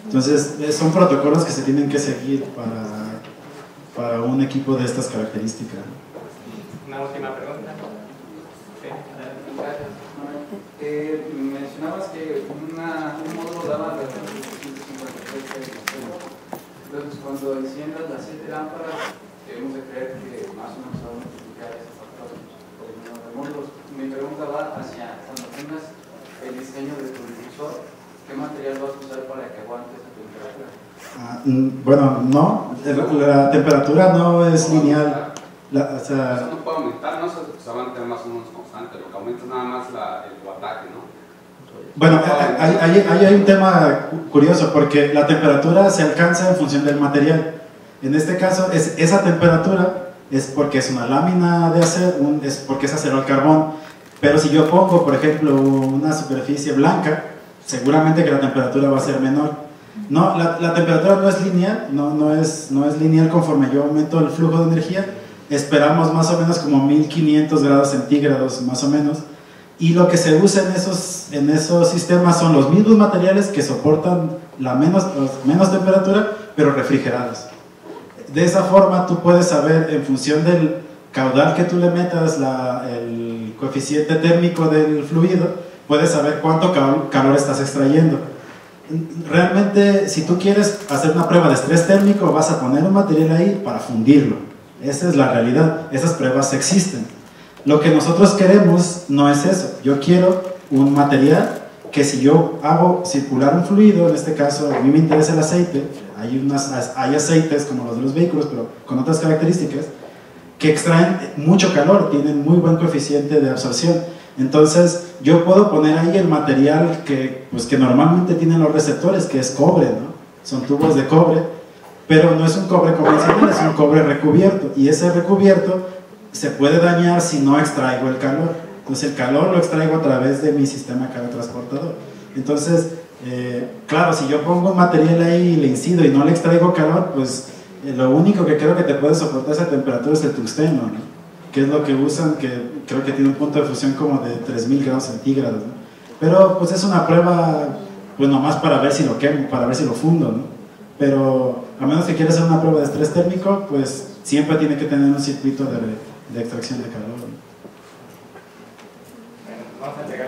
Entonces, son protocolos que se tienen que seguir para un equipo de estas características. Una última pregunta. Sí. Gracias. Mencionabas que un módulo daba alrededor de 153 Kelvin. Entonces, cuando enciendas las 7 lámparas, debemos de creer que más o menos va a multiplicar ese factor por el número de módulos. Mi pregunta va hacia cuando tengas el diseño de tu difusor, ¿qué material vas a usar para que aguante esa temperatura? Bueno, no, la temperatura no es lineal. Eso no puede aumentar, no se va a mantener más o menos constante, lo que aumenta es nada más el ataque, ¿no? Bueno, hay un tema curioso porque la temperatura se alcanza en función del material. En este caso, esa temperatura es porque es una lámina de acero, es porque es acero al carbón. Pero si yo pongo, por ejemplo, una superficie blanca, seguramente que la temperatura va a ser menor. No, la temperatura no es lineal, no es lineal conforme yo aumento el flujo de energía. Esperamos más o menos como 1500 grados centígrados, más o menos. Y lo que se usa en esos sistemas son los mismos materiales que soportan menos temperatura, pero refrigerados. De esa forma tú puedes saber, en función del caudal que tú le metas, el coeficiente térmico del fluido, puedes saber cuánto calor estás extrayendo. Realmente, si tú quieres hacer una prueba de estrés térmico, vas a poner un material ahí para fundirlo. Esa es la realidad, esas pruebas existen. Lo que nosotros queremos no es eso. Yo quiero un material que si yo hago circular un fluido, en este caso a mí me interesa el aceite, hay aceites como los de los vehículos, pero con otras características, que extraen mucho calor, tienen muy buen coeficiente de absorción. Entonces yo puedo poner ahí el material que normalmente tienen los receptores, que es cobre, ¿no? Son tubos de cobre, pero no es un cobre convencional, es un cobre recubierto, y ese recubierto se puede dañar si no extraigo el calor. Entonces el calor lo extraigo a través de mi sistema calor-transportador. Entonces, claro, si yo pongo un material ahí y le incido y no le extraigo calor, pues lo único que creo que te puede soportar esa temperatura es el tungsteno, ¿no? Que es lo que usan, que creo que tiene un punto de fusión como de 3000 grados centígrados, ¿no? Pero pues es una prueba, pues nomás para ver si lo quemo, para ver si lo fundo, ¿no? Pero a menos que quieras hacer una prueba de estrés térmico, pues siempre tiene que tener un circuito de extracción de calor, ¿no? Vamos a llegar